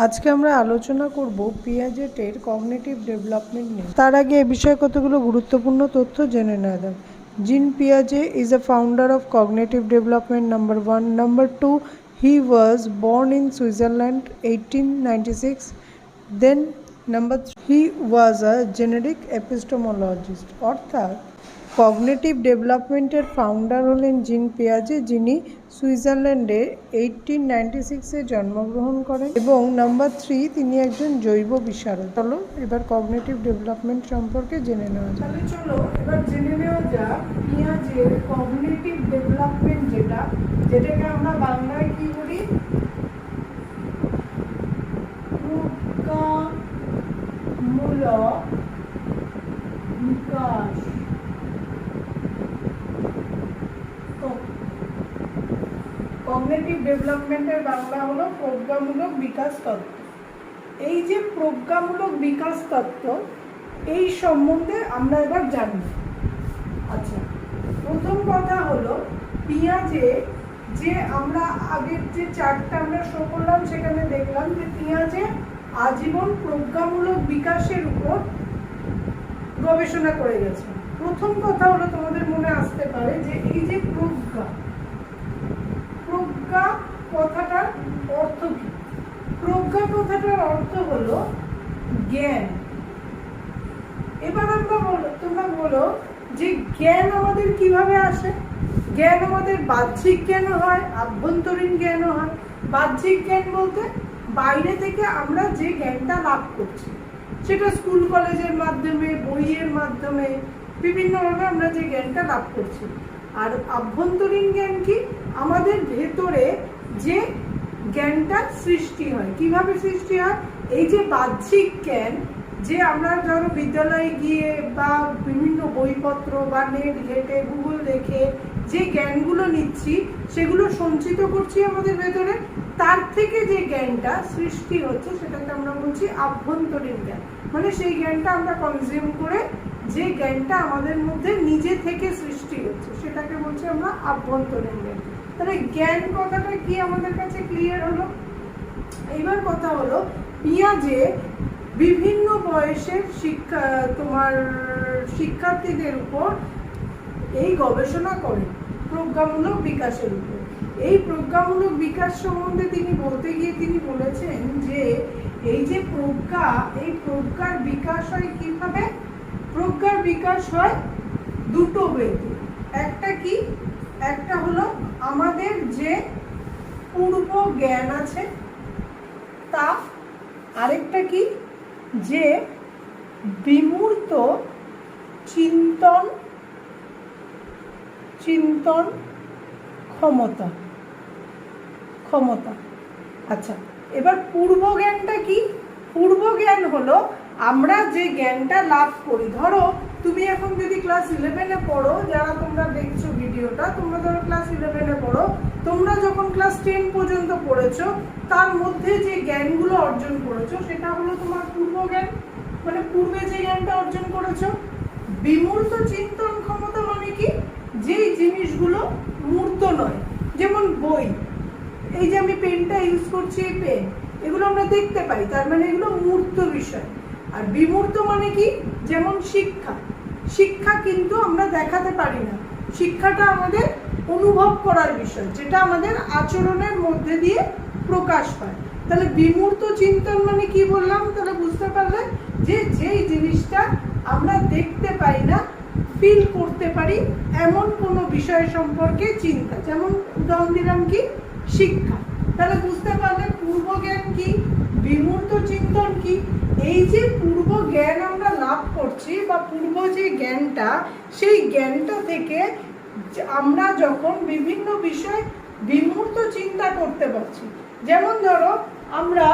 আজকে আমরা আলোচনা করব পিয়াজেটের কগনিটিভ ডেভেলপমেন্ট নিয়ে। তার আগে এ বিষয়ে কতগুলো গুরুত্বপূর্ণ তথ্য জেনে নেওয়া যাক। জিন পিয়াজে is a founder of cognitive development number 1। Number 2, he was born in Switzerland 1896. Then number 3, he was a genetic epistemologist। অর্থাৎ কগনিটিভ ডেভেলপমেন্টের ফাউন্ডার হলেন জিন পিয়াজে, যিনি সুইজারল্যান্ডে 1896-এ জন্মগ্রহণ করেন। এবং নাম্বার 3, তিনি একজন জৈব বিশারদ। চলো এবার কগনিটিভ ডেভেলপমেন্ট সম্পর্কে জেনে নেওয়া যাক। তাহলে চলো এবার জেনে নেওয়া যাক পিয়াজের কগনিটিভ ডেভেলপমেন্ট, যেটাকে আমরা বাংলায় কি বলি, প্রজ্ঞামূলক বিকাশ। কগনিটিভ ডেভেলপমেন্টের বাংলা হলো প্রজ্ঞামূলক বিকাশ তত্ত্ব। এই যে প্রজ্ঞামূলক বিকাশ তত্ত্ব, এই সম্বন্ধে আমরা এবার জানব। আচ্ছা, প্রথম কথা হলো পিয়াজে যে আমরা আগের যে চার্টটা আমরা শো করলাম, সেখানে দেখলাম যে পিয়াজে আজীবন প্রজ্ঞামূলক বিকাশের উপর গবেষণা করে গেছে। প্রথম কথা হলো তোমাদের মনে আসতে পারে যে এই যে প্রজ্ঞা কথাটার অর্থ কি? প্রজ্ঞা কথাটার অর্থ হলো জ্ঞান। এবার তোমরা বলো যে জ্ঞান আমাদের কিভাবে আসে? জ্ঞান আমাদের বাহ্যিক জ্ঞান হয়, আভ্যন্তরীণ জ্ঞান হয়। বাহ্যিক জ্ঞান বলতে বাইরে থেকে আমরা যে জ্ঞানটা লাভ করছি, সেটা স্কুল কলেজের মাধ্যমে, বইয়ের মাধ্যমে, বিভিন্নভাবে আমরা যে জ্ঞানটা লাভ করছি। আর আভ্যন্তরীণ জ্ঞান কি? আমাদের ভেতরে যে জ্ঞানটা সৃষ্টি হয়। কিভাবে সৃষ্টি হয়? এই যে বাহ্যিক জ্ঞান, যে আমরা ধরো বিদ্যালয়ে গিয়ে বা বিভিন্ন বইপত্র বা নেট ঘেটে, গুগল দেখে যে জ্ঞানগুলো নিচ্ছি, সেগুলো সঞ্চিত করছি আমাদের ভেতরে। তার থেকে যে জ্ঞানটা সৃষ্টি হচ্ছে, সেটাকে আমরা বলছি আভ্যন্তরীণ জ্ঞান। মানে সেই জ্ঞানটা আমরা কনজিউম করে যে জ্ঞানটা আমাদের মধ্যে নিজে থেকে সৃষ্টি হচ্ছে, সেটাকে বলছি আমরা আভ্যন্তরীণ জ্ঞান। তাহলে জ্ঞান কথাটা কি আমাদের কাছে ক্লিয়ার হলো। এইবার কথা হলো পিয়াজে বিভিন্ন বয়সের শিক্ষার্থীদের উপর এই গবেষণা করে প্রজ্ঞামূলক বিকাশের উপর। এই প্রজ্ঞামূলক বিকাশ সম্বন্ধে তিনি বলতে গিয়ে তিনি বলেছেন যে এই যে প্রজ্ঞা, এই প্রজ্ঞার বিকাশ হয় কিভাবে? প্রজ্ঞার বিকাশ হয় দুটো ওয়েতে। একটা কি? একটা হলো আমাদের যে পূর্ব জ্ঞান আছে তা। আরেকটা কি? যে বিমূর্ত চিন্তন ক্ষমতা। আচ্ছা, এবার পূর্ব জ্ঞানটা কি? পূর্ব জ্ঞান হলো আমরা যে জ্ঞানটা লাভ করি। ধরো তুমি এখন যদি ক্লাস 11-এ পড়ো, যারা তোমরা দেখছো ভিডিওটা, তোমরা ধরো ক্লাস 11-এ পড়ো, তোমরা যখন ক্লাস 10 পর্যন্ত পড়েছো, তার মধ্যে যে জ্ঞানগুলো অর্জন করেছো, সেটা হলো তোমার পূর্ব জ্ঞান। মানে পূর্বে যে জ্ঞানটা অর্জন করেছো। বিমূর্ত চিন্তন ক্ষমতা মানে কি? যেই জিনিসগুলো মূর্ত নয়, যেমন বই, এই যে আমি পেনটা ইউজ করছি, এই পেন, এগুলো আমরা দেখতে পাই, তার মানে এগুলো মূর্ত বিষয়। আর বিমূর্ত মানে কি? যেমন শিক্ষা কিন্তু আমরা দেখাতে পারি না। শিক্ষাটা আমাদের অনুভব করার বিষয়, যেটা আমাদের আচরণের মধ্যে দিয়ে প্রকাশ পায়। তাহলে বিমূর্ত চিন্তন মানে কি বললাম? তাহলে বুঝতে পারলে যে যেই জিনিসটা আমরা দেখতে পাই না, ফিল করতে পারি, এমন কোনো বিষয় সম্পর্কে চিন্তা। যেমন উদাহরণ দিলাম কি? শিক্ষা। তাহলে বুঝতে পারলে পূর্ব জ্ঞান কি, বিমূর্ত চিন্তন কি। এই যে পূর্ব জ্ঞান আমরা লাভ করছি বা পূর্ব যে জ্ঞানটা, সেই জ্ঞানটা থেকে আমরা যখন বিভিন্ন বিষয় বিমূর্ত চিন্তা করতে পারছি, যেমন ধরো আমরা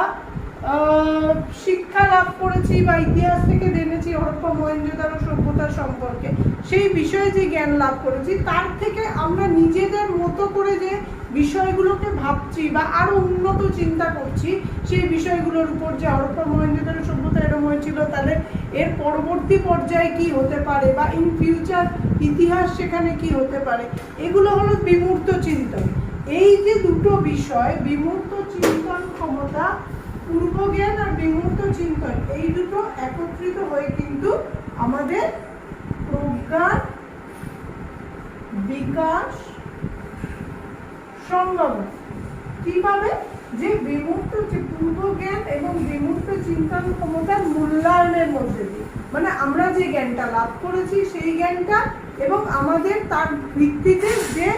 শিক্ষা লাভ করেছি বা ইতিহাস থেকে জেনেছি হরপ্পা মহেঞ্জোদারো সভ্যতা সম্পর্কে, সেই বিষয়ে যে জ্ঞান লাভ করেছি, তার থেকে আমরা নিজেদের মতো করে যে বিষয়গুলোকে ভাবছি বা আরো উন্নত চিন্তা করছি, সেই বিষয়গুলোর উপর, যে হরপ্পা মহেঞ্জোদারো সভ্যতা এরকম হয়েছিল, তাহলে এর পরবর্তী পর্যায়ে কি হতে পারে বা ইন ফিউচার ইতিহাস সেখানে কি হতে পারে, এগুলো হলো বিমূর্ত চিন্তন। এই যে দুটো বিষয়, বিমূর্ত চিন্তন ক্ষমতা, পূর্ব চিন্তন, এই দুটো একত্রিত হয়ে কিন্তু আমাদের প্রজ্ঞার বিকাশ সম্ভব। কিভাবে? যে বিমূর্ত পূর্ব জ্ঞান এবং বিমূর্ত চিন্তন ক্ষমতার মূল্যায়নের মধ্যে দিয়ে, মানে আমরা যে জ্ঞানটা লাভ করেছি সেই জ্ঞানটা এবং আমাদের তার ভিত্তিতে যে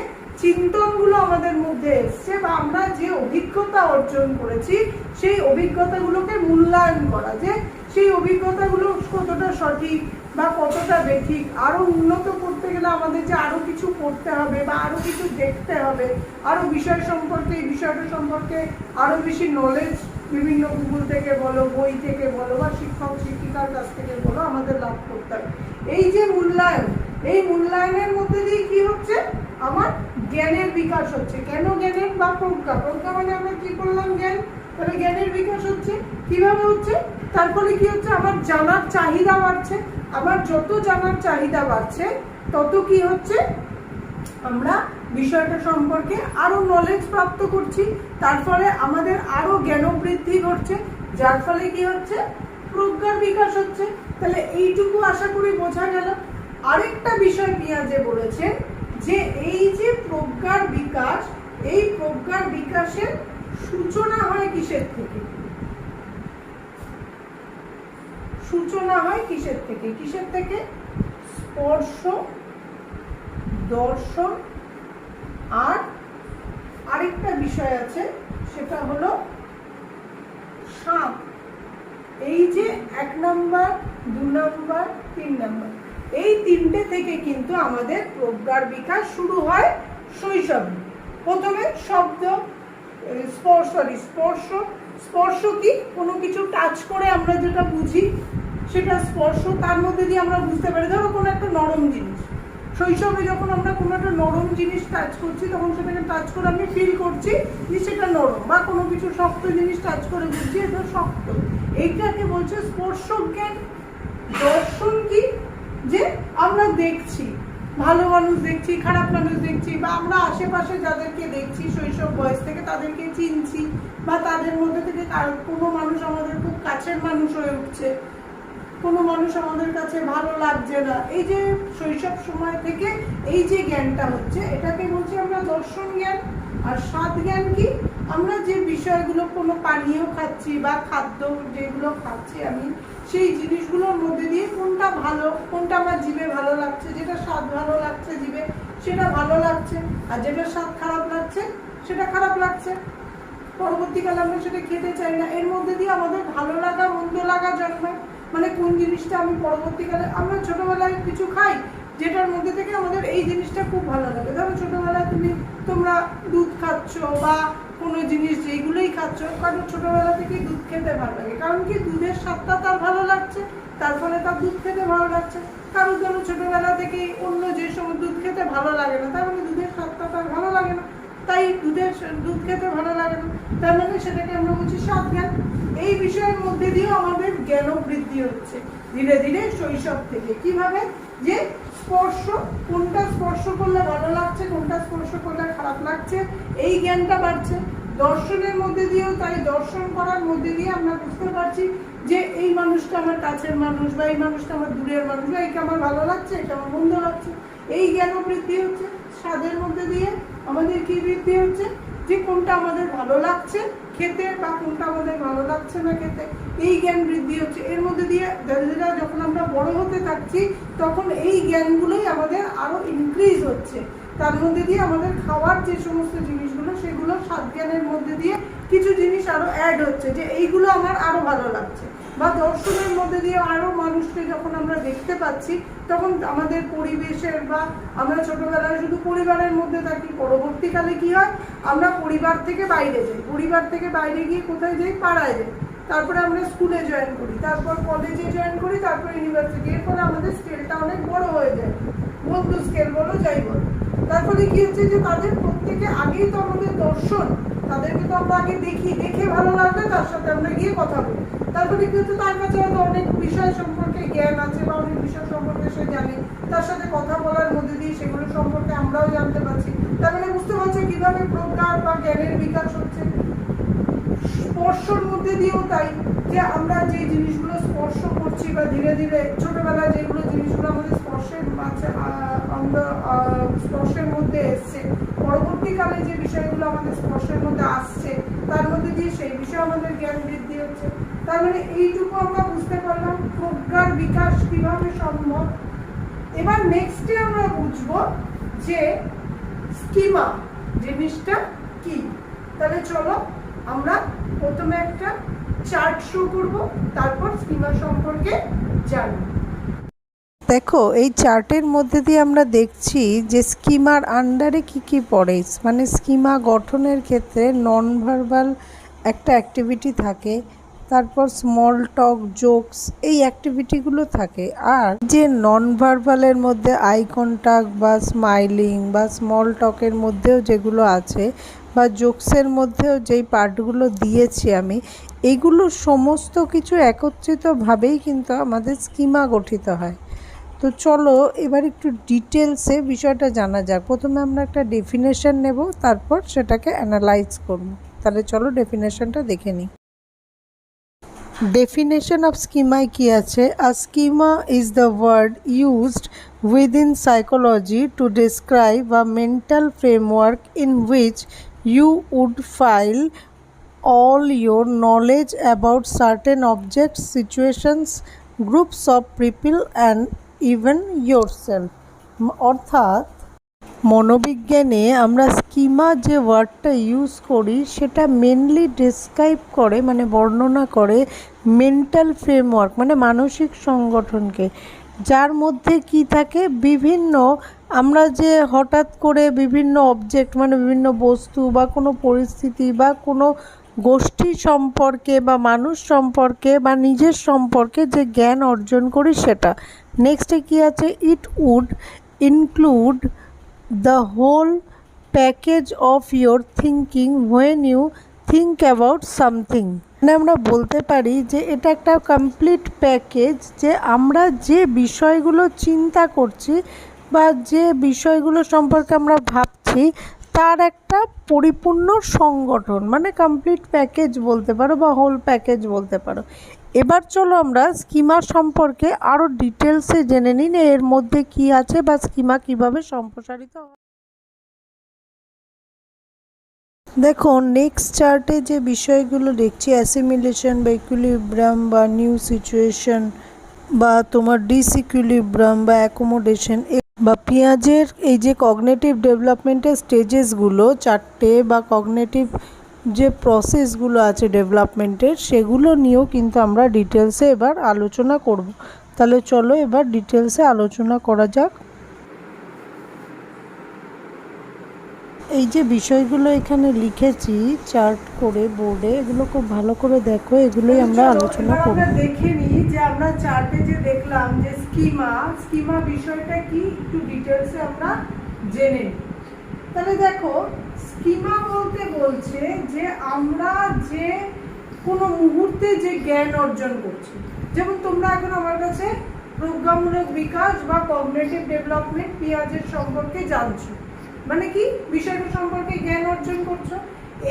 চিন্তনগুলো আমাদের মধ্যে এসছে বা আমরা যে অভিজ্ঞতা অর্জন করেছি সেই অভিজ্ঞতাগুলোকে মূল্যায়ন করা, যে সেই অভিজ্ঞতাগুলো কতটা সঠিক বা কতটা বেঠিক, আরো উন্নত করতে গেলে আমাদের যে আরো কিছু করতে হবে বা আরো কিছু দেখতে হবে, আরো বিষয় সম্পর্কে, এই বিষয়টা সম্পর্কে আরো বেশি নলেজ বিভিন্ন গুগল থেকে বলো, বই থেকে বলো বা শিক্ষক শিক্ষিকার কাছ থেকে বলো আমাদের লাভ করতে হবে। এই যে মূল্যায়ন, এই মূল্যায়নের মধ্যে দিয়ে কি হচ্ছে? আমার জ্ঞানের বিকাশ হচ্ছে। কেন জ্ঞানের বা প্রজ্ঞা? প্রজ্ঞা মানে আমরা কি করলাম? জ্ঞান। তাহলে জ্ঞানের বিকাশ হচ্ছে। কিভাবে হচ্ছে? তার ফলে কি হচ্ছে? আমার জানার চাহিদা বাড়ছে। আমার যত জানার চাহিদা বাড়ছে তত কি হচ্ছে? আমরা বিষয়টা সম্পর্কে আরো নলেজ প্রাপ্ত করছি, তার ফলে আমাদের আরো জ্ঞান বৃদ্ধি ঘটছে, যার ফলে কি হচ্ছে? প্রজ্ঞার বিকাশ হচ্ছে। তাহলে এইটুকু আশা করি বোঝা গেল। আরেকটা বিষয় পিয়াজে বলেছেন যে এই যে প্রজ্ঞার বিকাশ, এই প্রজ্ঞার বিকাশের সূচনা হয় কিসের থেকে? সূচনা হয় কিসের থেকে? কিসের থেকে? স্পর্শ, দর্শন, আর আরেকটা বিষয় আছে সেটা হলো সাপ। এই যে 1 নম্বর, 2 নম্বর, 3 নম্বর, এই তিনটে থেকে কিন্তু আমাদের প্রজ্ঞার বিকাশ শুরু হয় শৈশবে। প্রথমে শব্দ, স্পর্শ। স্পর্শ কি? কোনো কিছু টাচ করে আমরা যেটা বুঝি সেটা স্পর্শ। তার মধ্যে দিয়ে আমরা বুঝতে পারি, ধরো কোনো একটা নরম জিনিস, শৈশবে যখন আমরা কোনো একটা নরম জিনিস টাচ করছি তখন সেটাকে টাচ করে আমি ফিল করছি যে সেটা নরম, বা কোনো কিছু শক্ত জিনিস টাচ করে বুঝছি এটা শক্ত। এইটাকে বলছে স্পর্শ জ্ঞান। দর্শন কি? যে আমরা দেখছি, ভালো মানুষ দেখছি, খারাপ মানুষ দেখছি, বা আমরা আশেপাশে যাদেরকে দেখছি শৈশব বয়স থেকে তাদেরকে চিনছি, বা তাদের মধ্যে থেকে কোনো মানুষ আমাদের খুব কাছের মানুষ হয়ে উঠছে, কোনো মানুষ আমাদের কাছে ভালো লাগছে না। এই যে শৈশব সময় থেকে এই যে জ্ঞানটা হচ্ছে এটাকে বলছি আমরা দর্শন জ্ঞান। আর স্বাদ জ্ঞান কি? আমরা যে বিষয়গুলো, কোনো পানীয় খাচ্ছি বা খাদ্য যেগুলো খাচ্ছি আমি, সেই জিনিসগুলোর মধ্যে দিয়ে কোনটা ভালো, কোনটা আমার জিভে ভালো লাগছে, যেটা স্বাদ ভালো লাগছে জিভে সেটা ভালো লাগছে, আর যেটা স্বাদ খারাপ লাগছে সেটা খারাপ লাগছে, পরবর্তীকালে আমরা সেটা খেতে চাই না। এর মধ্যে দিয়ে আমাদের ভালো লাগা মন্দ লাগা জন্মায়। মানে কোন জিনিসটা আমি পরবর্তীকালে, আমরা ছোটবেলায় কিছু খাই যেটার মধ্যে থেকে আমাদের এই জিনিসটা খুব ভালো লাগে। ধরো ছোটবেলায় তোমরা দুধ খাচ্ছ বা কোনো জিনিস যেগুলোই খাচ্ছ, কারণ ছোটবেলা থেকে দুধ খেতে ভালো লাগে, কারণ কি? দুধের স্বাদটা তার ভালো লাগছে, তার ফলে তার দুধ খেতে ভালো লাগছে। কারণ ধরো ছোটবেলা থেকে অন্য যে সময় দুধ খেতে ভালো লাগে না, তার মানে দুধের স্বাদটা তার ভালো লাগে না, তাই দুধ খেতে ভালো লাগে না, তার মানে সেটাকে আমরা বলছি স্বাদ জ্ঞান। এই বিষয়ের মধ্যে দিয়েও আমাদের জ্ঞান বৃদ্ধি হচ্ছে ধীরে ধীরে শৈশব থেকে। কিভাবে? যে স্পর্শ, কোনটা স্পর্শ করলে ভালো লাগছে, কোনটা স্পর্শ করলে খারাপ লাগছে, এই জ্ঞানটা বাড়ছে। দর্শনের মধ্যে দিয়েও তাই, দর্শন করার মধ্যে দিয়ে আমরা বুঝতে পারছি যে এই মানুষটা আমার কাছের মানুষ, বা এই মানুষটা আমার দূরের মানুষ, বা এটা আমার ভালো লাগছে, এটা আমার মন্দ লাগছে, এই জ্ঞান বৃদ্ধি হচ্ছে। স্বাদের মধ্যে দিয়ে আমাদের কি বৃদ্ধি হচ্ছে? যে কোনটা আমাদের ভালো লাগছে খেতে বা কোনটা আমাদের ভালো লাগছে না খেতে, এই জ্ঞান বৃদ্ধি হচ্ছে। এর মধ্যে দিয়ে ধীরে ধীরে যখন আমরা বড় হতে থাকছি তখন এই জ্ঞানগুলোই আমাদের আরো ইনক্রিজ হচ্ছে। তার মধ্যে দিয়ে আমাদের খাওয়ার যে সমস্ত জিনিসগুলো সেগুলো স্বাদ জ্ঞানের মধ্যে দিয়ে কিছু জিনিস আরো অ্যাড হচ্ছে, যে এইগুলো আমার আরো ভালো লাগছে। বা দর্শনের মধ্যে দিয়ে আরো মানুষকে যখন আমরা দেখতে পাচ্ছি তখন আমাদের পরিবেশের, বা আমরা ছোটবেলায় শুধু পরিবারের মধ্যে থাকি, পরবর্তীকালে কি হয়? আমরা পরিবার থেকে বাইরে যাই, পরিবার থেকে বাইরে গিয়ে কোথায় যাই? পাড়ায় যাই, তারপরে আমরা স্কুলে জয়েন করি, তারপর কলেজে জয়েন করি, তারপর ইউনিভার্সিটি। এরপরে আমাদের স্কেলটা অনেক বড় হয়ে যায়, বন্ধু স্কেল বলো যাই বলো। তারপরে কি হচ্ছে? যে তাদের প্রত্যেকে আগেই তো আমাদের দর্শন, তাদেরকে তো আমরা আগে দেখি, দেখে ভালো লাগলে তার সাথে আমরা গিয়ে কথা বলি। তারপরে কি হচ্ছে? তার কাছে হয়তো অনেক বিষয় সম্পর্কে জ্ঞান আছে বা অনেক বিষয় সম্পর্কে সে জানে, তার সাথে কথা বলার মধ্যে দিয়ে সেগুলো সম্পর্কে আমরাও জানতে পারছি। তার মানে বুঝতে পারছি কিভাবে প্রজ্ঞা বা জ্ঞানের বিকাশ হচ্ছে। স্পর্শর মধ্যে দিয়েও তাই, যে আমরা যে জিনিসগুলো স্পর্শ করছি বা ধীরে ধীরে ছোটবেলায় যেগুলো জিনিসগুলো আমাদের স্পর্শের মাঝে আমরা স্পর্শের মধ্যে এসছে, পরবর্তীকালে যে বিষয়গুলো আমাদের স্পর্শের মধ্যে আসছে তার মধ্যে দিয়ে সেই বিষয়ে আমাদের জ্ঞান বৃদ্ধি হচ্ছে। তার মানে এইটুকু আমরা বুঝতে পারলাম প্রজ্ঞার বিকাশ কিভাবে সম্ভব। এবার নেক্সটে আমরা বুঝবো যে স্কিমা জিনিসটা কি। তাহলে চলো আমরা প্রথমে একটা চার্ট শো করব, তারপর স্কিমা সম্পর্কে জানব। দেখো এই চার্টের মধ্যে দিয়ে আমরা দেখছি যে স্কিমার আন্ডারে কি কি পড়ে। মানে স্কিমা গঠনের ক্ষেত্রে নন ভার্বাল একটা অ্যাক্টিভিটি থাকে, তারপর স্মল টক, জোকস, এই অ্যাক্টিভিটিগুলো থাকে। আর যে নন ভার্বালের মধ্যে আই কন্টাক্ট বা স্মাইলিং বা স্মল টকের মধ্যেও যেগুলো আছে বা জোকসের মধ্যেও যেই পার্টগুলো দিয়েছি আমি, এইগুলো সমস্ত কিছু একত্রিতভাবেই কিন্তু আমাদের স্কিমা গঠিত হয়। তো চলো এবার একটু ডিটেলসে বিষয়টা জানা যাক। প্রথমে আমরা একটা ডেফিনেশন নেব, তারপর সেটাকে অ্যানালাইজ করব। তাহলে চলো ডেফিনেশনটা দেখে নিই। Definition of schema কি আছে? A schema is the word used within psychology to describe a mental framework in which you would file all your knowledge about certain objects, situations, groups of people and even yourself. অর্থাৎ মনোবিজ্ঞানে আমরা schema যে ওয়ার্ডটা use করি সেটা mainly describe করে, মানে বর্ণনা করে মেন্টাল ফ্রেমওয়ার্ক, মানে মানসিক সংগঠনকে, যার মধ্যে কি থাকে বিভিন্ন আমরা যে হঠাৎ করে বিভিন্ন অবজেক্ট মানে বিভিন্ন বস্তু বা কোনো পরিস্থিতি বা কোনো গোষ্ঠী সম্পর্কে বা মানুষ সম্পর্কে বা নিজের সম্পর্কে যে জ্ঞান অর্জন করি সেটা। নেক্সটে কি আছে? It would include the whole package of your thinking when you think about something. মানে আমরা বলতে পারি যে এটা একটা কমপ্লিট প্যাকেজ, যে আমরা যে বিষয়গুলো চিন্তা করছি বা যে বিষয়গুলো সম্পর্কে আমরা ভাবছি তার একটা পরিপূর্ণ সংগঠন, মানে কমপ্লিট প্যাকেজ বলতে পারো বা হোল প্যাকেজ বলতে পারো। এবার চলো আমরা স্কিমা সম্পর্কে আরও ডিটেলসে জেনে নিন এর মধ্যে কি আছে বা স্কিমা কিভাবে সম্প্রসারিত হয়। দেখো নেক্সট চার্টে যে বিষয়গুলো দেখছি, অ্যাসিমিলেশন বা ইকুইলিব্রাম বা নিউ সিচুয়েশন বা তোমার ডিসইকুইলিব্রাম বা অ্যাকোমোডেশন বা পেঁয়াজের এই যে কগনিটিভ ডেভেলপমেন্টের স্টেজেসগুলো চারটে বা কগনিটিভ যে প্রসেসগুলো আছে ডেভেলপমেন্টের, সেগুলো নিয়েও কিন্তু আমরা ডিটেলসে এবার আলোচনা করব। তাহলে চলো এবার ডিটেলসে আলোচনা করা যাক। এই যে বিষয়গুলো এখানে লিখেছি চার্ট করে বোর্ডে, এগুলো খুব ভালো করে দেখো, এগুলোই আমরা আলোচনা করব। দেখে নিই যে আমরা চার্টে যে দেখলাম যে স্কিমা বিষয়টা কি একটু ডিটেলসে আমরা জেনে নিই। তাহলে দেখো স্কিমা বলতে বলছে যে আমরা যে কোনো মুহূর্তে যে জ্ঞান অর্জন করছি, যেমন তোমরা এখন আমার কাছে প্রজ্ঞামূলক বিকাশ বা কগনিটিভ ডেভেলপমেন্ট পেঁয়াজের সম্পর্কে জানছো, মানে কি বিষয়টা সম্পর্কে জ্ঞান অর্জন করছো।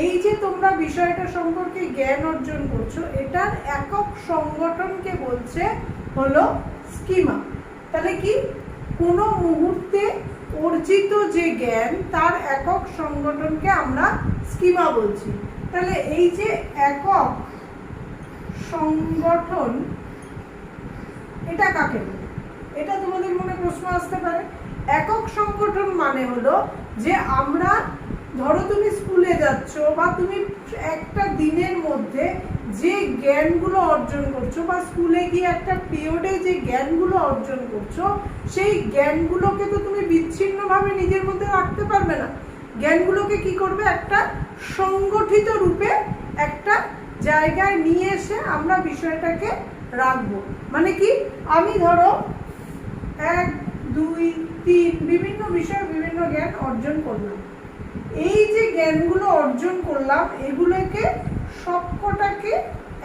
এই যে তোমরা বিষয়টা সম্পর্কে জ্ঞান অর্জন করছো, এটার একক সংগঠনকে বলছে হলো স্কিমা। তাহলে কি কোনো মুহূর্তে অর্জিত যে জ্ঞান তার একক সংগঠনকে আমরা স্কিমা বলছি। তাহলে এই যে একক সংগঠন এটা কাকে বলে, এটা তোমাদের মনে প্রশ্ন আসতে পারে। একক সংগঠন মানে হলো যে আমরা ধরো তুমি স্কুলে যাচ্ছ বা তুমি একটা দিনের মধ্যে যে জ্ঞানগুলো অর্জন করছো বা স্কুলে গিয়ে একটা পিরিয়ডে যে জ্ঞানগুলো অর্জন করছো, সেই জ্ঞানগুলোকে তো তুমি বিচ্ছিন্নভাবে নিজের মধ্যে রাখতে পারবে না। জ্ঞানগুলোকে কি করবে, একটা সংগঠিত রূপে একটা জায়গায় নিয়ে এসে আমরা বিষয়টাকে রাখবো। মানে কি আমি ধরো 1, 2, 3 বিভিন্ন বিষয়ে বিভিন্ন জ্ঞান অর্জন করলাম। এই যে জ্ঞানগুলো অর্জন করলাম এগুলোকে সবকটাকে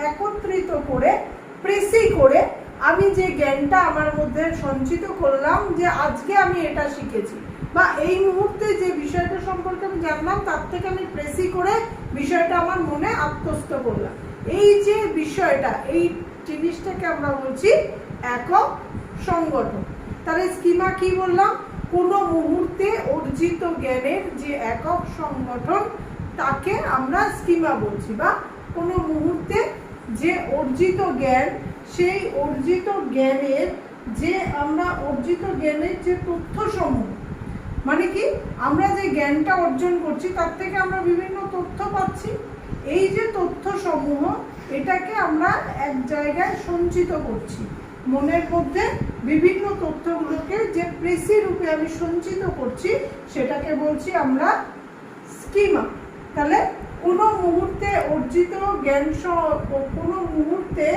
একত্রিত করে প্রেসি করে আমি যে জ্ঞানটা আমার মধ্যে সঞ্চিত করলাম যে আজকে আমি এটা শিখেছি, বা এই মুহূর্তে যে বিষয়টা সম্পর্কে আমি জানলাম তার থেকে আমি প্রেসি করে বিষয়টা আমার মনে আত্মস্থ করলাম। এই যে বিষয়টা, এই জিনিসটাকে আমরা বলছি একক সংগঠন। তাহলে স্কিমা কি বললাম? কোনো মুহূর্তে অর্জিত জ্ঞানের যে একক সংগঠন তাকে আমরা স্কিমা বলছি, বা কোনো মুহূর্তে যে অর্জিত জ্ঞান, সেই অর্জিত জ্ঞানের যে তথ্য সমূহ, মানে কি আমরা যে জ্ঞানটা অর্জন করছি তার থেকে আমরা বিভিন্ন তথ্য পাচ্ছি। এই যে তথ্য সমূহ, এটাকে আমরা এক জায়গায় সঞ্চিত করছি মনের মধ্যে। বিভিন্ন তথ্যগুলোকে যে প্রেসি রূপে আমি সঞ্চিত করছি সেটাকে বলছি আমরা স্কিমা। তাহলে কোনো মুহূর্তে অর্জিত জ্ঞান, কোনো মুহূর্তে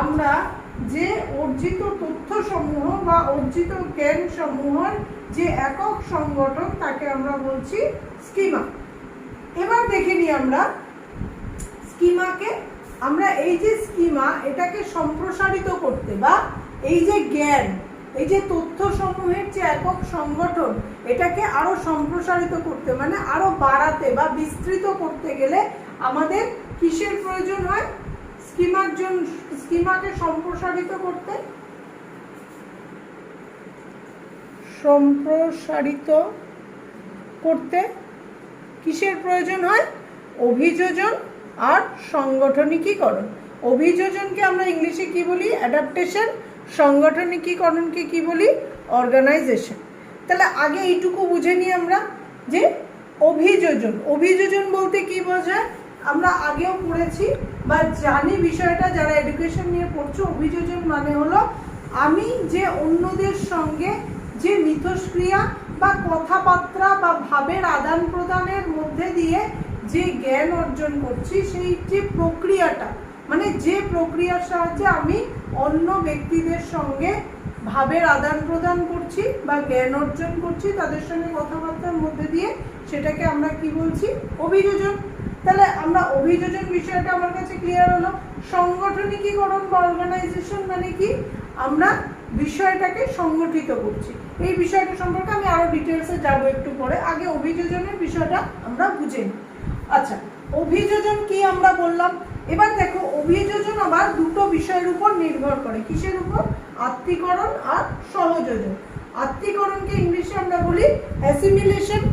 আমরা যে অর্জিত তথ্য সমূহ বা অর্জিত জ্ঞান সমূহের যে একক সংগঠন তাকে আমরা বলছি স্কিমা। এবার দেখে নিই আমরা স্কিমাকে। আমরা এই যে স্কিমা, এটাকে সম্প্রসারিত করতে, বা এই যে জ্ঞান, এই যে তথ্য সমূহের যে একক সংগঠন, এটাকে আরো সম্প্রসারিত করতে, মানে আরো বাড়াতে বা বিস্তৃত করতে গেলে আমাদের কিসের প্রয়োজন হয়? স্কিমাকে সম্প্রসারিত করতে কিসের প্রয়োজন হয়? অভিযোজন আর সংগঠনিকীকরণ। অভিযোজনকে আমরা ইংলিশে কি বলি? অ্যাডাপ্টেশন। সংগঠনিকীকরণকে কি বলি? অর্গানাইজেশন। তাহলে আগে এইটুকু বুঝে নিই আমরা যে অভিযোজন বলতে কি বোঝায়। আমরা আগেও পড়েছি বা জানি বিষয়টা, যারা এডুকেশন নিয়ে পড়ছো। অভিযোজন মানে হলো আমি যে অন্যদের সঙ্গে যে মিথস্ক্রিয়া বা কথাবার্তা বা ভাবের আদান প্রদানের মধ্যে দিয়ে যে জ্ঞান অর্জন করছি, সেই যে প্রক্রিয়াটা, মানে যে প্রক্রিয়ার সাহায্যে আমি অন্য ব্যক্তিদের সঙ্গে ভাবের আদান প্রদান করছি বা জ্ঞান অর্জন করছি, তাদের সঙ্গে কথাবার্তার মধ্যে দিয়ে, সেটাকে আমরা কি বলছি? অভিযোজন। তাহলে আমরা অভিযোজন বিষয়টা আমার কাছে ক্লিয়ার হলো। সংগঠনিকীকরণ বা অর্গানাইজেশন মানে কি? আমরা বিষয়টাকে সংগঠিত করছি। এই বিষয়টা সম্পর্কে আমি আরো ডিটেলসে যাবো একটু পরে। আগে অভিযোজনের বিষয়টা আমরা বুঝে নিই। আচ্ছা, অভিযোজন কি আমরা বললাম। এবার দেখো, অভিযোজন আবার দুটো বিষয়ের উপর নির্ভর করে। কিসের উপর? আত্তীকরণ আর সহযোজন। আত্তীকরণকে ইংলিশে আমরা বলি অ্যাসিমিলেশন,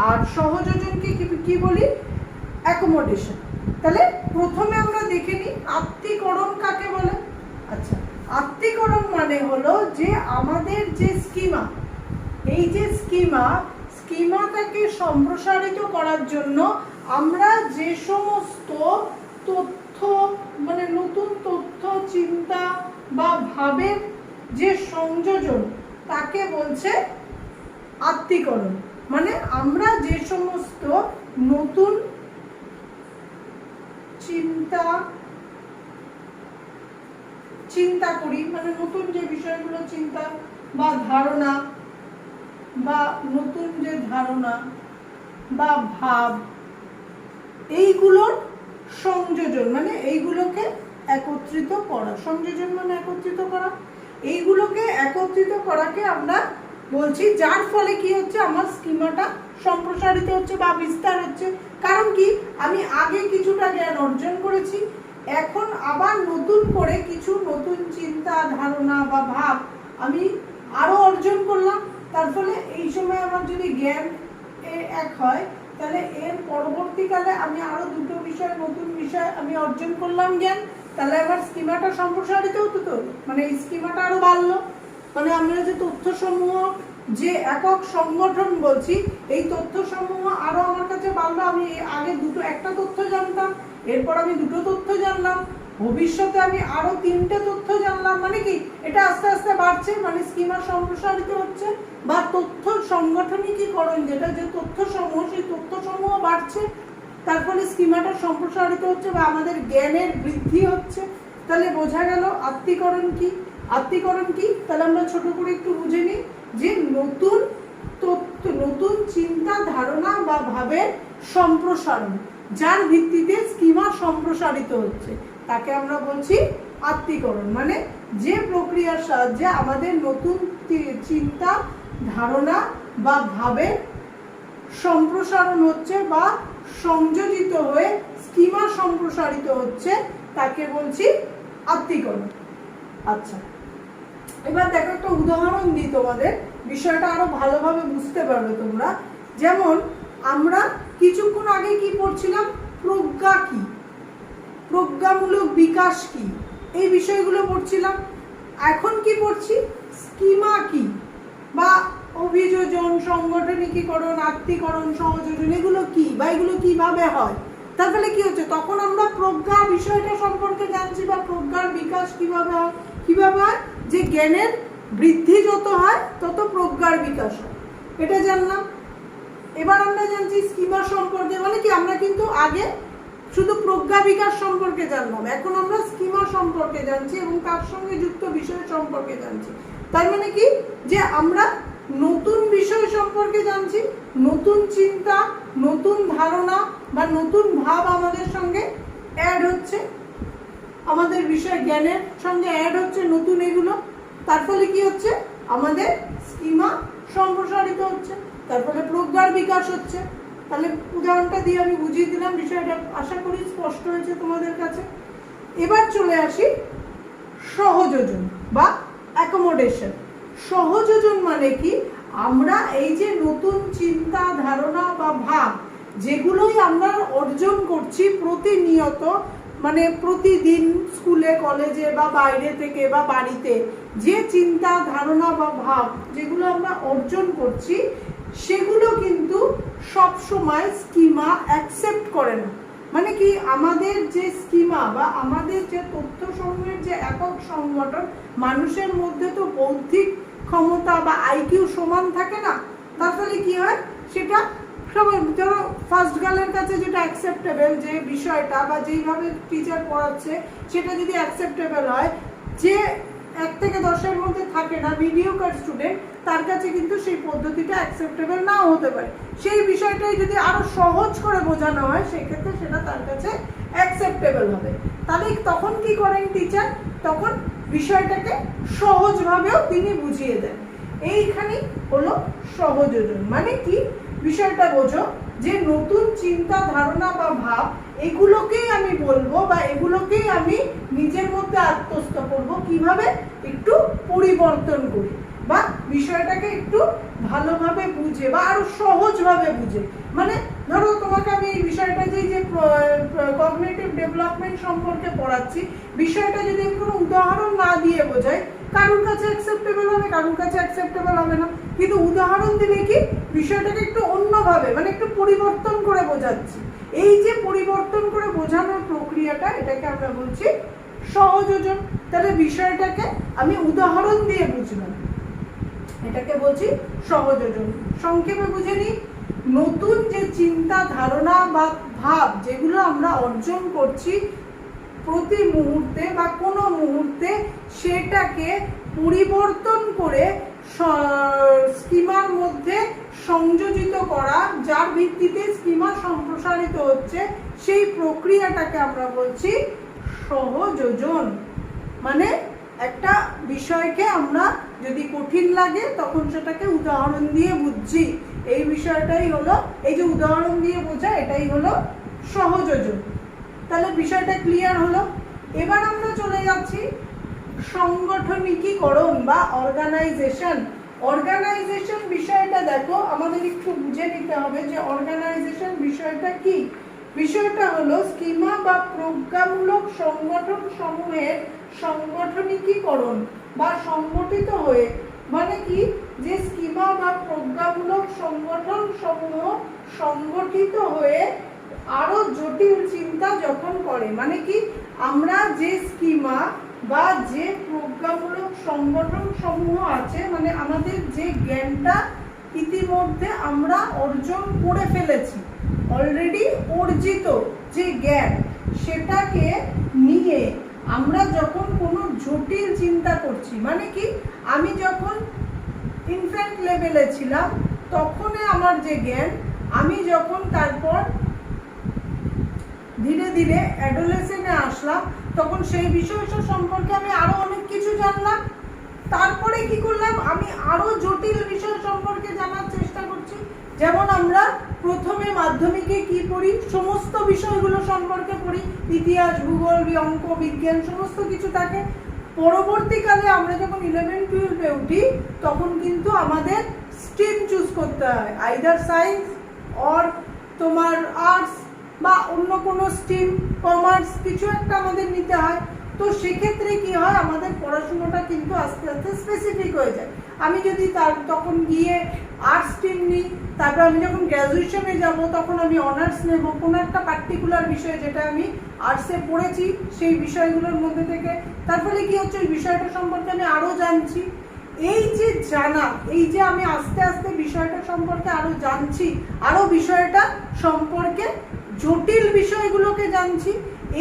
আর সহযোজনকে কি বলি? অ্যাকোমোডেশন। তাহলে প্রথমে আমরা দেখে নিই আত্তীকরণ কাকে বলে। আচ্ছা, আত্তীকরণ মানে হলো যে আমাদের যে স্কিমা, এই যে স্কিমাটাকে সম্প্রসারিত করার জন্য আমরা যে সমস্ত তথ্য, মানে নতুন তথ্য, চিন্তা বা ভাবের যে সংযোজন, তাকে বলছে আত্তীকরণ। মানে আমরা যে সমস্ত নতুন চিন্তা করি, মানে নতুন যে বিষয়গুলো চিন্তা বা ধারণা, বা নতুন যে ধারণা বা ভাব, এইগুলোর সংযোজন, মানে এইগুলোকে একত্রিত করা। সংযোজন মানে একত্রিত করা। এইগুলোকে একত্রিত করাকে আমরা বলছি, যার ফলে কি হচ্ছে? আমার স্কিমাটা সম্প্রসারিত হচ্ছে বা বিস্তার হচ্ছে। কারণ কি? আমি আগে কিছুটা জ্ঞান অর্জন করেছি, এখন আবার নতুন করে কিছু নতুন চিন্তা, ধারণা বা ভাব আমি আরো অর্জন করলাম। তার ফলে এই সময় আমার যদি জ্ঞান এক হয়, তাহলে এর পরবর্তীকালে আমি আরো দুটো বিষয়, নতুন বিষয় আমি অর্জন করলাম জ্ঞান, তাহলে আবার স্কিমাটা সম্প্রসারিত হতো। তো মানে এই স্কিমাটা আরো বাড়লো। মানে আমরা যে তথ্যসমূহ, যে একক সংগঠন বলছি, এই তথ্যসমূহ আরো আমার কাছে বাড়লো। আমি আগে একটা তথ্য জানতাম, এরপর আমি দুটো তথ্য জানলাম, ভবিষ্যতে আমি আরো 3টে তথ্য জানলাম। মানে কি? এটা আস্তে আস্তে বাড়ছে, মানে স্কিমা সম্প্রসারিত হচ্ছে। বা তথ্য সংগঠনিকীকরণ, যেটা যে তথ্যসমূহ, সেই তথ্যসমূহ বাড়ছে, তার ফলে স্কিমাটা সম্প্রসারিত হচ্ছে বা আমাদের জ্ঞানের বৃদ্ধি হচ্ছে। তাহলে বোঝা গেল আত্তীকরণ কি। আত্তীকরণ কি? তাহলে আমরা ছোট করে একটু বুঝে নিই যে নতুন তথ্য, নতুন চিন্তা, ধারণা বা ভাবের সম্প্রসারণ, যার ভিত্তিতে স্কিমা সম্প্রসারিত হচ্ছে, তাকে আমরা বলছি আত্তীকরণ। মানে যে প্রক্রিয়ার সাহায্যে আমাদের নতুন চিন্তা ধারণা বা ভাবের সম্প্রসারণ হচ্ছে বা সংযোজিত হয়ে স্কিমা সম্প্রসারিত হচ্ছে, তাকে বলছি আত্তীকরণ। আচ্ছা, এবার দেখো একটা উদাহরণ দিই তোমাদের, বিষয়টা আরো ভালোভাবে বুঝতে পারবে তোমরা। যেমন আমরা কিছুক্ষণ আগে কি পড়ছিলাম, প্রজ্ঞা কি, প্রজ্ঞামূলক বিকাশ কি, এই বিষয়গুলো পড়ছিলাম। এখন কি পড়ছি, স্কিমা কি বা অভিযোজন, সংগঠনিকীকরণ, আত্তীকরণ, সহযোজন, এগুলো কি বা এগুলো কিভাবে হয়। তার ফলে কি হচ্ছে, তখন আমরা প্রজ্ঞা বিষয়টা সম্পর্কে জানছি বা প্রজ্ঞার বিকাশ কিভাবে হয়, কিভাবে হয়, যে জ্ঞানের বৃদ্ধি যত হয় তত প্রজ্ঞার বিকাশ হয়, এটা জানলাম। এবার আমরা জানছি স্কিমা সম্পর্কে, মানে কি আমরা কিন্তু আগে শুধু প্রজ্ঞা বিকাশ সম্পর্কে জানলাম, এখন আমরা স্কিমা সম্পর্কে জানছি এবং তার সঙ্গে যুক্ত বিষয় সম্পর্কে জানছি। তার মানে কি, যে আমরা নতুন বিষয় সম্পর্কে জানছি, নতুন চিন্তা, নতুন ধারণা বা নতুন ভাব আমাদের সঙ্গে অ্যাড হচ্ছে, আমাদের বিষয় জ্ঞানের সঙ্গে অ্যাড হচ্ছে নতুন এগুলো। তার ফলে কি হচ্ছে, আমাদের স্কিমা সম্প্রসারিত হচ্ছে, তার ফলে প্রজ্ঞার বিকাশ হচ্ছে। তাহলে উদাহরণটা দিয়ে আমি বুঝিয়ে দিলাম, বিষয়টা আশা করি স্পষ্ট হয়েছে তোমাদের কাছে। এবার চলে আসি সহযোজন বা অ্যাকোমোডেশন। সহযোজন মানে কি, আমরা এই যে নতুন চিন্তা, ধারণা বা ভাব যেগুলোই আমরা অর্জন করছি প্রতিনিয়ত, মানে প্রতিদিন স্কুলে, কলেজে বা বাইরে থেকে বা বাড়িতে যে চিন্তা, ধারণা বা ভাব যেগুলো আমরা অর্জন করছি, সেগুলো কিন্তু সব সময় স্কিমা অ্যাকসেপ্ট করে না। মানে কি, আমাদের যে স্কিমা বা আমাদের যে তথ্য সমূহের যে একক সংগঠন, মানুষের মধ্যে তো বৌদ্ধিক ক্ষমতা বা আইকিউ সমান থাকে না। তার ফলে কি হয়, সেটা সবাই, ধরো ফার্স্ট গার্লের কাছে যেটা অ্যাকসেপ্টেবল যে বিষয়টা বা যেইভাবে টিচার পড়াচ্ছে সেটা যদি অ্যাকসেপ্টেবল হয়, যে 1 থেকে 10-এর মধ্যে থাকে না, মিডিওকার স্টুডেন্ট, তার কাছে কিন্তু সেই পদ্ধতিটা অ্যাকসেপ্টেবল নাও হতে পারে। সেই বিষয়টাই যদি আরো সহজ করে বোঝানো হয়, সেক্ষেত্রে সেটা তার কাছে অ্যাকসেপ্টেবল হবে। তাহলে তখন কি করেন টিচার, তখন বিষয়টাকে সহজভাবেও তিনি বুঝিয়ে দেন। এইখানেই হলো সহযোজন। মানে কি, বিষয়টা বোঝো যে নতুন চিন্তা, ধারণা বা ভাব এগুলোকেই আমি বলবো বা এগুলোকেই আমি নিজের মধ্যে আত্মস্থ করব, কিভাবে, একটু পরিবর্তন করি বা বিষয়টাকে একটু ভালোভাবে বুঝে বা আরো সহজভাবে বুঝে। মানে ধরো তোমাকে আমি এই বিষয়টা যে কগনিটিভ ডেভেলপমেন্ট সম্পর্কে পড়াচ্ছি, বিষয়টা যদি আমি কোনো উদাহরণ না দিয়ে বোঝাই, কারোর কাছে অ্যাকসেপ্টেবল হবে, কারোর কাছে অ্যাকসেপ্টেবল হবে না। কিন্তু উদাহরণ দিলে কি, বিষয়টাকে একটু অন্যভাবে, মানে একটু পরিবর্তন করে বোঝাচ্ছি। এই যে পরিবর্তন করে বোঝানোর প্রক্রিয়াটা, এটাকে আমরা বলছি সহযোজন। তাহলে বিষয়টাকে আমি উদাহরণ দিয়ে বুঝলাম, এটাকে বলছি সহযোজন। সংক্ষেপে বুঝে নিই, নতুন যে চিন্তা, ধারণা বা ভাব যেগুলো আমরা অর্জন করছি প্রতি মুহূর্তে বা কোনো মুহূর্তে, সেটাকে পরিবর্তন করে স্কিমার মধ্যে সংযোজিত করা, যার ভিত্তিতে স্কিমা সম্প্রসারিত হচ্ছে, সেই প্রক্রিয়াটাকে আমরা বলছি সহযোজন। মানে একটা বিষয়কে আমরা যদি কঠিন লাগে তখন সেটাকে উদাহরণ দিয়ে বুঝছি, এই বিষয়টাই হলো, এই যে উদাহরণ দিয়ে বোঝা, এটাই হলো সহযোজন। তাহলে বিষয়টা ক্লিয়ার হলো। এবার আমরা চলে যাচ্ছি সংগঠনিকীকরণ বা অর্গানাইজেশন। অর্গানাইজেশন বিষয়টা দেখো, আমাদের একটু বুঝে নিতে হবে যে অর্গানাইজেশন বিষয়টা কি। বিষয়টা হলো স্কিমা বা প্রজ্ঞামূলক সংগঠন সমূহের সংগঠনিকীকরণ বা সংগঠিত হয়ে, মানে কি, যে স্কিমা বা প্রজ্ঞামূলক সংগঠন সমূহ সংগঠিত হয়ে আরো জটিল চিন্তা যখন করে। মানে কি, আমরা যে স্কিমা বা যে প্রজ্ঞামূলক সংগঠন সমূহ আছে, মানে আমাদের যে জ্ঞানটা ইতিমধ্যে আমরা অর্জন করে ফেলেছি, অলরেডি অর্জিত যে জ্ঞান, সেটাকে নিয়ে আমরা যখন কোনো জটিল চিন্তা করছি, মানে কি, আমি যখন ইনফ্যান্ট লেভেলে ছিলাম তখনই আমার যে জ্ঞান, আমি যখন তারপর ধীরে ধীরে অ্যাডোলেসেন্টে আসলাম, তখন সেই বিষয় সম্পর্কে আমি আরো অনেক কিছু জানলাম। তারপরে কি করলাম, আমি আরো জটিল বিষয় সম্পর্কে জানার চেষ্টা করছি। যেমন আমরা প্রথমে মাধ্যমিকে কি পড়ি, সমস্ত বিষয়গুলো সম্পর্কে পড়ি, ইতিহাস, ভূগোল, অঙ্ক, বিজ্ঞান সমস্ত কিছু থাকে। পরবর্তীকালে আমরা যখন 11-12-এ উঠি তখন কিন্তু আমাদের স্ট্রিম চুজ করতে হয়, আইদার সায়েন্স অর তোমার আর্টস বা অন্য কোনো স্ট্রিম, কমার্স কিছু একটা আমাদের নিতে হয়। তো সেক্ষেত্রে কি হয়, আমাদের পড়াশোনাটা কিন্তু আস্তে আস্তে স্পেসিফিক হয়ে যায়। আমি যদি তখন গিয়ে আর্টস স্ট্রিম নিই, তারপর আমি যখন গ্র্যাজুয়েশনে যাব তখন আমি অনার্স নেব কোনো একটা পার্টিকুলার বিষয় যেটা আমি আর্টসে পড়েছি সেই বিষয়গুলোর মধ্যে থেকে। তার ফলে কি হচ্ছে, ওই বিষয়টা সম্পর্কে আমি আরও জানছি। এই যে জানা, এই যে আমি আস্তে আস্তে বিষয়টা সম্পর্কে আরও জানছি, আরও বিষয়টা সম্পর্কে জটিল বিষয়গুলোকে জানছি।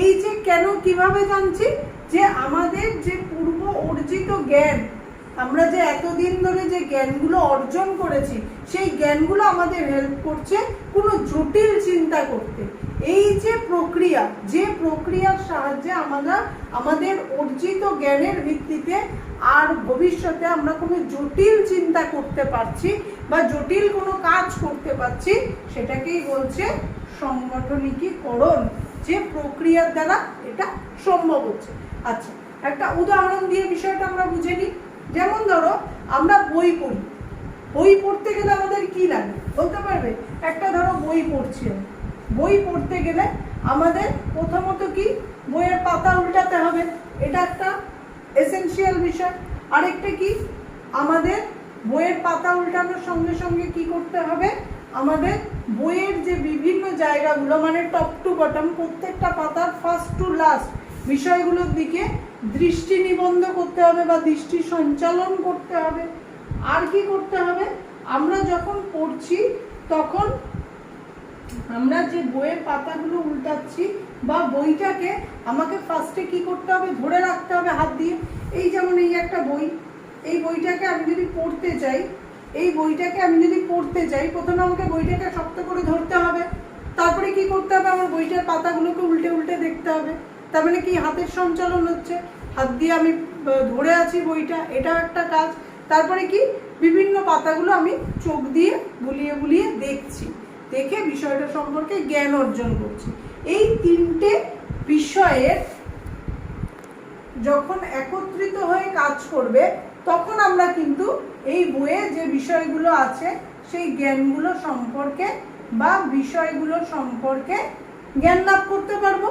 এই যে কেন, কিভাবে জানছি, যে আমাদের যে পূর্ব অর্জিত জ্ঞান, আমরা যে এতদিন ধরে যে জ্ঞানগুলো অর্জন করেছি সেই জ্ঞানগুলো আমাদের হেল্প করছে কোনো জটিল চিন্তা করতে। এই যে প্রক্রিয়া, যে প্রক্রিয়ার সাহায্যে আমরা আমাদের অর্জিত জ্ঞানের ভিত্তিতে আর ভবিষ্যতে আমরা কোনো জটিল চিন্তা করতে পারছি বা জটিল কোনো কাজ করতে পারছি, সেটাকেই বলছে সংগঠনিকীকরণ, যে প্রক্রিয়ার দ্বারা এটা সম্ভব হচ্ছে। আচ্ছা, একটা উদাহরণ দিয়ে বিষয়টা আমরা বুঝে নিই। যেমন ধরো আমরা বই পড়ি, বই পড়তে গেলে আমাদের কি লাগে বলতে পারবে? একটা ধরো বই পড়ছি, বই পড়তে গেলে আমাদের প্রথমত কি, বইয়ের পাতা উল্টাতে হবে, এটা একটা এসেনশিয়াল বিষয়। আরেকটা কি, আমাদের বইয়ের পাতা উল্টানোর সঙ্গে সঙ্গে কি করতে হবে, আমাদের বইয়ের যে বিভিন্ন জায়গাগুলো মানে টপ টু বটম প্রত্যেকটা পাতার ফার্স্ট টু লাস্ট বিষয়গুলোর দিকে দৃষ্টি নিবন্ধ করতে হবে বা দৃষ্টি সঞ্চালন করতে হবে। আর কি করতে হবে, আমরা যখন পড়ছি তখন আমরা যে বইয়ের পাতাগুলো উল্টাচ্ছি বা বইটাকে আমাকে ফার্স্টে কি করতে হবে, ধরে রাখতে হবে হাত দিয়ে। এই যেমন এই একটা বই, এই বইটাকে আমি যদি পড়তে চাই, এই বইটাকে আমি যদি পড়তে চাই প্রথমে আমাকে বইটাকে শক্ত করে ধরতে হবে। তারপরে কি করতে হবে, আমার বইটার পাতাগুলোকে উল্টে উল্টে দেখতে হবে। তার মানে কি, হাতের সঞ্চালন হচ্ছে, হাত দিয়ে আমি ধরে আছি বইটা, এটাও একটা কাজ। তারপরে কি, বিভিন্ন পাতাগুলো আমি চোখ দিয়ে বুলিয়ে বুলিয়ে দেখছি, দেখে বিষয়টা সম্পর্কে জ্ঞান অর্জন করছি। এই তিনটে বিষয়ের যখন একত্রিত হয়ে কাজ করবে তখন আমরা কিন্তু এই বইয়ে যে বিষয়গুলো আছে সেই জ্ঞানগুলো সম্পর্কে বা বিষয়গুলো সম্পর্কে জ্ঞান লাভ করতে পারবো,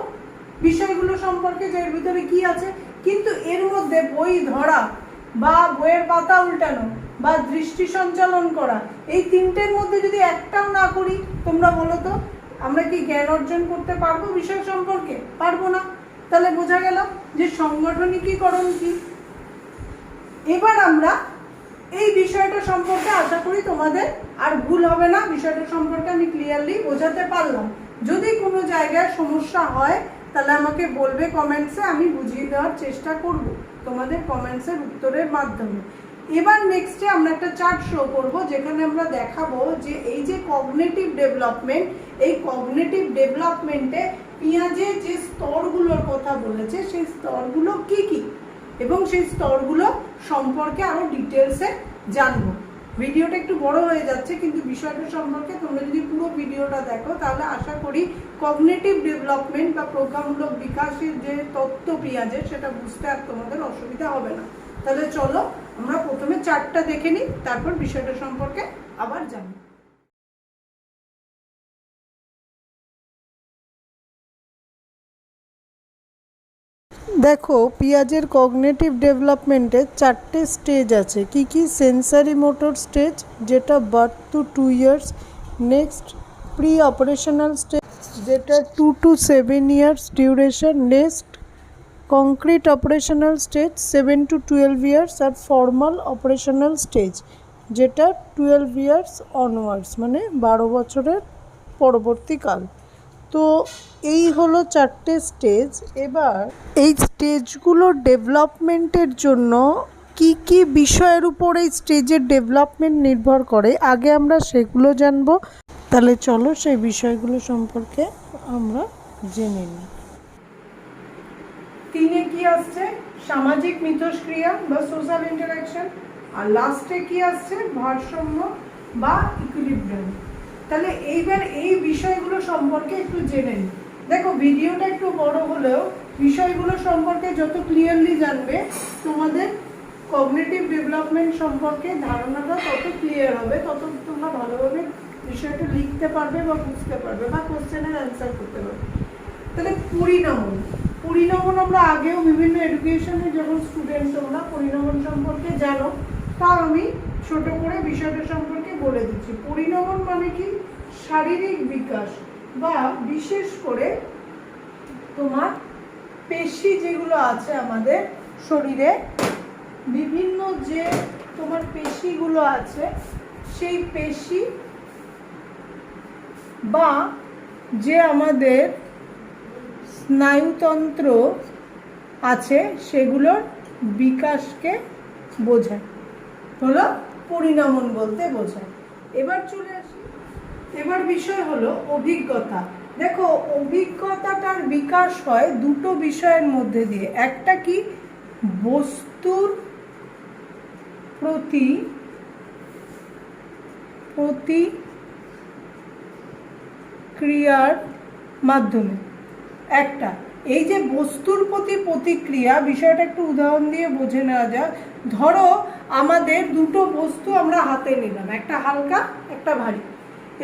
বিষয়গুলো সম্পর্কে যে এর ভিতরে কি আছে। কিন্তু এর মধ্যে বই ধরা বা বইয়ের পাতা উল্টানো বা দৃষ্টি সঞ্চালন করা, এই তিনটের মধ্যে যদি একটাও না করি, তোমরা বলো তো আমরা কি জ্ঞান অর্জন করতে পারবো বিষয় সম্পর্কে? পারবো না। তাহলে বোঝা গেল যে সংগঠনিকীকরণ কি। এবার আমরা এই বিষয়টা সম্পর্কে আশা করি তোমাদের আর ভুল হবে না, বিষয়টা সম্পর্কে আমি ক্লিয়ারলি বোঝাতে পারলাম। যদি কোনো জায়গায় সমস্যা হয় তাহলে আমাকে বলবে কমেন্টসে, আমি বুঝিয়ে দেওয়ার চেষ্টা করব তোমাদের কমেন্টসের উত্তরের মাধ্যমে। এবার নেক্সটে আমরা একটা চার্ট শো করব যেখানে আমরা দেখাবো যে এই যে কগনিটিভ ডেভেলপমেন্ট, এই কগনিটিভ ডেভেলপমেন্টে পিঁয়াজের যে স্তরগুলোর কথা বলেছে সেই স্তরগুলো কি কি এবং সেই স্তরগুলো সম্পর্কে আরো ডিটেলসে জানবো। ভিডিওটা একটু বড় হয়ে যাচ্ছে কিন্তু বিষয়টা সম্পর্কে তোমরা যদি পুরো ভিডিওটা দেখো তাহলে আশা করি কগনিটিভ ডেভেলপমেন্ট বা প্রজ্ঞামূলক বিকাশের যে তত্ত্ব পিঁয়াজের সেটা বুঝতে আর তোমাদের অসুবিধা হবে না। তাহলে চলো আমরা প্রথমে চার্টটা দেখে নিই, তারপর বিষয়টা সম্পর্কে আবার জানি। দেখো, পিঁয়াজের কগনিটিভ ডেভেলপমেন্টের 4টে স্টেজ আছে। কি কি? সেন্সারি মোটর স্টেজ, যেটা birth to 2 years. Next pre operational stage, যেটা 2 to 7 years duration. Next concrete operational stage 7 to 12 years. আর ফর্মাল অপারেশনাল স্টেজ, যেটা 12 ইয়ার্স অনওয়ার্ডস, মানে 12 বছরের পরবর্তীকাল। তো এই হলো 4টে স্টেজ। এবার এই স্টেজগুলোর ডেভেলপমেন্টের জন্য কি কি বিষয়ের উপর এই স্টেজের ডেভেলপমেন্ট নির্ভর করে আগে আমরা সেগুলো জানবো। তাহলে চলো সেই বিষয়গুলো সম্পর্কে আমরা জেনে নিই। 3-এ কি আসছে? সামাজিক মিথস্ক্রিয়া বা সোশ্যাল ইন্টারাকশন, আর লাস্টে কি আসছে ভারসাম্য বা ইকুইলিব্রিয়াম। তাহলে এইবার এই বিষয়গুলো সম্পর্কে একটু জেনে নিই। দেখো ভিডিওটা একটু বড় হলেও বিষয়গুলো সম্পর্কে যত ক্লিয়ারলি জানবে তোমাদের কগনিটিভ ডেভেলপমেন্ট সম্পর্কে ধারণাটা তত ক্লিয়ার হবে, তত তোমরা ভালোভাবে বিষয়টা লিখতে পারবে বা বুঝতে পারবে বা কোশ্চেনের অ্যান্সার করতে পারবে। তাহলে পরিণমন, পরিণমন আমরা আগেও বিভিন্ন এডুকেশনে যখন স্টুডেন্ট তোমরা পরিণমন সম্পর্কে জানো, তা আমি ছোট করে বিষয়টা সম্পর্কে বলে দিচ্ছি। পরিণমন মানে কি শারীরিক বিকাশ বা বিশেষ করে তোমার পেশি যেগুলো আছে আমাদের শরীরে, বিভিন্ন যে তোমার পেশিগুলো আছে সেই পেশি বা যে আমাদের স্নায়ুতন্ত্র আছে সেগুলোর বিকাশকে বোঝায়, হলো পরিণমন বলতে বোঝায়। এবার চলে আসি, এবার বিষয় হলো অভিজ্ঞতা। দেখো অভিজ্ঞতাটার বিকাশ হয় দুটো বিষয়ের মধ্যে দিয়ে, একটা কি বস্তুর প্রতি প্রতিক্রিয়ার মাধ্যমে। একটা এই যে বস্তুর প্রতি প্রতিক্রিয়া বিষয়টা একটু উদাহরণ দিয়ে বুঝে নেওয়া যাক। ধরো আমাদের দুটো বস্তু আমরা হাতে নিলাম, একটা হালকা একটা ভারী।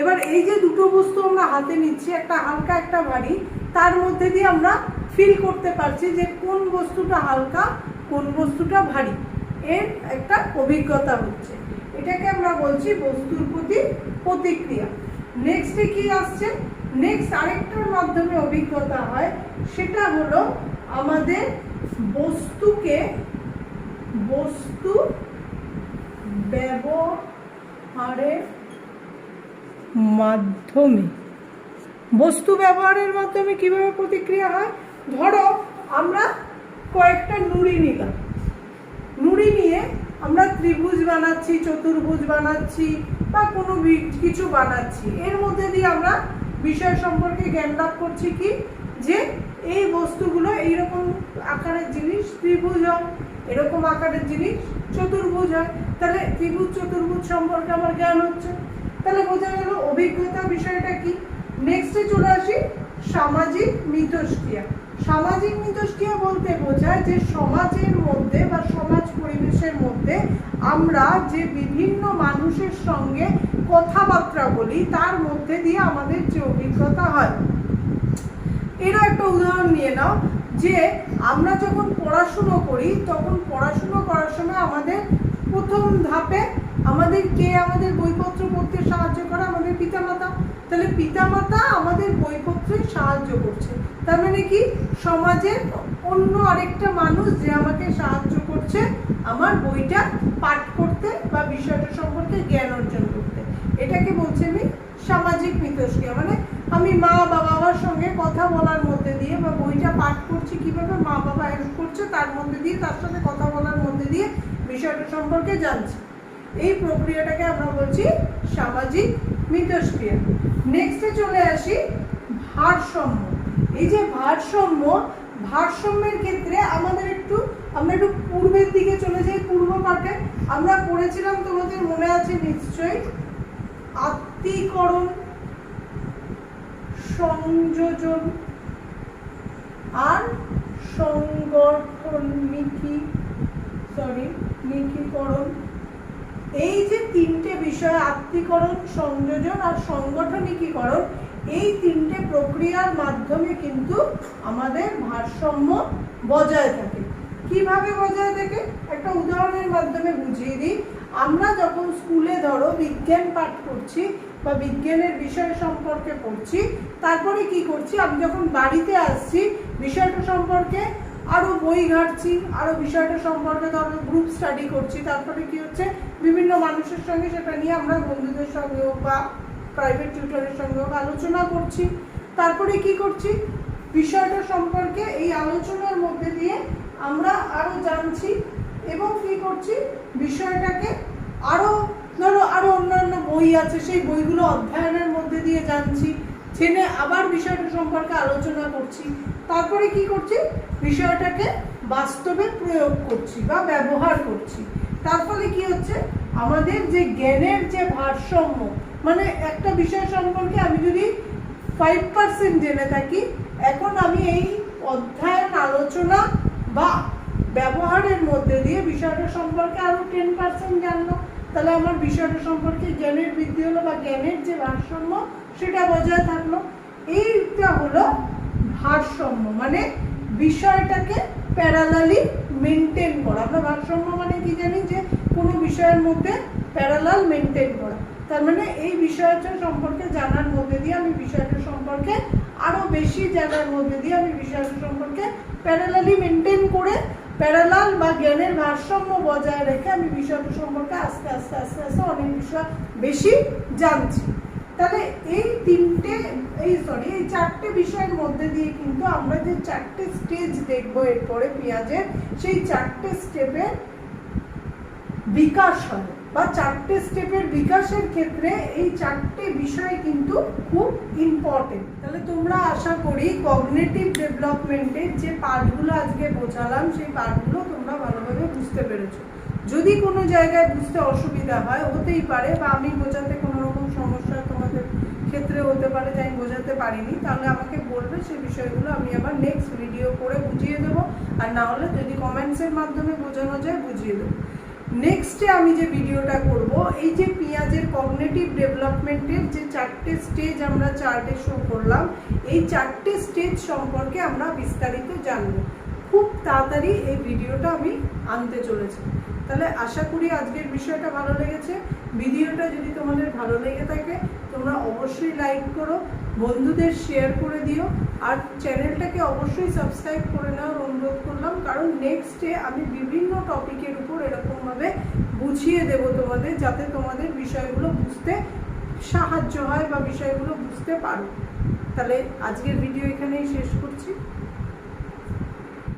এবার এই যে দুটো বস্তু আমরা হাতে নিচ্ছি, একটা হালকা একটা ভারী, তার মধ্যে দিয়ে আমরা ফিল করতে পারছি যে কোন বস্তুটা হালকা কোন বস্তুটা ভারী, এর একটা অভিজ্ঞতা হচ্ছে। এটাকে আমরা বলছি বস্তুর প্রতি প্রতিক্রিয়া। নেক্সটে কি আসছে, নেক্সট আরেকটার মাধ্যমে অভিজ্ঞতা হয়, সেটা হলো আমাদের বস্তু ব্যবহারের মাধ্যমে। বস্তু ব্যবহারের মাধ্যমে কিভাবে প্রতিক্রিয়া হয়, ধরো আমরা কয়েকটা নুড়ি নিলাম, নুড়ি নিয়ে আমরা ত্রিভুজ বানাচ্ছি, চতুর্ভুজ বানাচ্ছি বা কোনো কিছু বানাচ্ছি, এর মধ্যে দিয়ে আমরা বিষয় সম্পর্কে জ্ঞান লাভ করছি কি যে এই বস্তুগুলো এইরকম আকারের জিনিস ত্রিভুজ হয়, এরকম আকারের জিনিস চতুর্ভুজ হয়। তাহলে ত্রিভুজ চতুর্ভুজ সম্পর্কে আমার জ্ঞান হচ্ছে, তাহলে বোঝা গেল অভিজ্ঞতা বিষয়টা কি। নেক্সটে চলে আসি সামাজিক মিথস্ক্রিয়া। সামাজিক মিথস্ক্রিয়া বলতে বোঝায় যে সমাজের মধ্যে বা সমাজ পরিবেশের মধ্যে আমরা যে বিভিন্ন মানুষের সঙ্গে কথাবার্তা বলি, তার মধ্যে দিয়ে আমাদের যে অভিজ্ঞতা হয়। এরও একটা উদাহরণ নিয়ে নাও, যে আমরা যখন পড়াশুনো করি তখন পড়াশুনো করার সময় আমাদের প্রথম ধাপে আমাদের বইপত্র পড়তে সাহায্য করে আমাদের পিতামাতা। তাহলে পিতামাতা আমাদের বইপত্রে সাহায্য করছে, তার মানে কি সমাজের অন্য আরেকটা মানুষ যে আমাকে সাহায্য করছে আমার বইটা পাঠ করতে বা বিষয়টা সম্পর্কে জ্ঞান অর্জন করতে। এটাকে বলছি আমি সামাজিক মিথস্ক্রিয়া। মানে আমি মা বা বাবার সঙ্গে কথা বলার মধ্যে দিয়ে বা বইটা পাঠ করছি কিভাবে মা বাবা হেল্প করছে তার মধ্যে দিয়ে, তার সাথে কথা বলার মধ্যে দিয়ে বিষয়টা সম্পর্কে জানছি। এই প্রক্রিয়াটাকে আমরা বলছি সামাজিক মিথস্ক্রিয়া। নেক্সটে চলে আসি ভারসাম্য। এই যে ভারসাম্যের ক্ষেত্রে আমরা একটু পূর্বের দিকে চলে যাই। পূর্ব পাঠে আমরা পড়েছিলাম, তোমাদের মনে আছে নিশ্চয়ই, আত্তীকরণ, সংযোজন আর নিকীকরণ। এই যে তিনটে বিষয় আত্তীকরণ, সংযোজন আর সংগঠনিকীকরণ, এই তিনটে প্রক্রিয়ার মাধ্যমে কিন্তু আমাদের ভারসাম্য বজায় থাকে। কিভাবে বজায় থাকে একটা উদাহরণের মাধ্যমে বুঝিয়ে দিই। আমরা যখন স্কুলে ধরো বিজ্ঞান পাঠ করছি বা বিজ্ঞানের বিষয় সম্পর্কে পড়ছি, তারপরে কি করছি, আমি যখন বাড়িতে আসছি বিষয়টা সম্পর্কে আরও বই ঘাটছি, আরও বিষয়টা সম্পর্কে ধরো গ্রুপ স্টাডি করছি, তারপরে কি হচ্ছে বিভিন্ন মানুষের সঙ্গে সেটা নিয়ে আমরা বন্ধুদের সঙ্গেও বা প্রাইভেট টিউটরের সঙ্গেও আলোচনা করছি। তারপরে কি করছি, বিষয়টা সম্পর্কে এই আলোচনার মধ্যে দিয়ে আমরা আরও জানছি এবং কি করছি বিষয়টাকে আরও অন্যান্য বই আছে সেই বইগুলো অধ্যয়নের মধ্যে দিয়ে জানছি, জেনে আবার বিষয়টা সম্পর্কে আলোচনা করছি। তারপরে কি করছি বিষয়টাকে বাস্তবে প্রয়োগ করছি বা ব্যবহার করছি। তার ফলে কি হচ্ছে, আমাদের যে জ্ঞানের যে ভারসাম্য, মানে একটা বিষয় সম্পর্কে আমি যদি 5% জেনে থাকি, এখন আমি এই অধ্যয়ন, আলোচনা বা ব্যবহারের মধ্যে দিয়ে বিষয়টা সম্পর্কে আরো 10% জানলাম, তাহলে আমার বিষয়টা সম্পর্কে জ্ঞানের বৃদ্ধি হলো বা জ্ঞানের যে ভারসাম্য সেটা বজায় থাকলো। এইটা হলো ভারসাম্য, মানে বিষয়টাকে প্যারালালি মেনটেন করা। আমরা ভারসাম্য মানে কি জানি, যে কোনো বিষয়ের মধ্যে প্যারালাল মেনটেন করা। তার মানে এই বিষয়টা সম্পর্কে জানার মধ্যে দিয়ে আমি বিষয়টা সম্পর্কে আরো বেশি জানার মধ্যে দিয়ে আমি বিষয়টা সম্পর্কে প্যারালালি মেনটেন করে, প্যারালাল বা জ্ঞানের ভারসাম্য বজায় রেখে আমি বিষয়টা সম্পর্কে আস্তে আস্তে আস্তে আস্তে অনেক বিষয় বেশি জানছি। তাহলে এই চারটে বিষয়ের মধ্যে দিয়ে কিন্তু আমরা যে চারটে স্টেজ দেখবো এরপরে পেঁয়াজের, সেই চারটে স্টেপের বিকাশ হয় বা চারটে স্টেপের বিকাশের ক্ষেত্রে এই চারটে বিষয় কিন্তু খুব ইম্পর্টেন্ট। তাহলে তোমরা আশা করি কগনিটিভ ডেভেলপমেন্টের যে পার্টগুলো আজকে বোঝালাম সেই পার্টগুলো তোমরা ভালোভাবে বুঝতে পেরেছো। যদি কোনো জায়গায় বুঝতে অসুবিধা হয়, হতেই পারে, বা আমি বোঝাতে কোনো রকম সমস্যা তোমাদের ক্ষেত্রে হতে পারে যে আমি বোঝাতে পারিনি, তাহলে আমাকে বলবে, সেই বিষয়গুলো আমি আবার নেক্সট ভিডিও করে বুঝিয়ে দেবো। আর না হলে যদি কমেন্টসের মাধ্যমে বোঝানো যায় বুঝিয়ে দেবো। নেক্সটে আমি যে ভিডিওটা করব, এই যে পেঁয়াজের কগনিটিভ ডেভেলপমেন্টের যে চারটে স্টেজ আমরা চার্টে শো করলাম, এই চারটে স্টেজ সম্পর্কে আমরা বিস্তারিত জানব। খুব তাড়াতাড়ি এই ভিডিওটা আমি আনতে চলেছি। তাহলে আশা করি আজকের বিষয়টা ভালো লেগেছে। ভিডিওটা যদি তোমাদের ভালো লেগে থাকে তোমরা অবশ্যই লাইক করো, বন্ধুদের শেয়ার করে দিও, আর চ্যানেলটাকে অবশ্যই সাবস্ক্রাইব করে নেওয়ার অনুরোধ করলাম, কারণ নেক্সটে আমি বিভিন্ন টপিকের উপর এরকমভাবে বুঝিয়ে দেব তোমাদের, যাতে তোমাদের বিষয়গুলো বুঝতে সাহায্য হয় বা বিষয়গুলো বুঝতে পারো। তাহলে আজকের ভিডিও এখানেই শেষ করছি।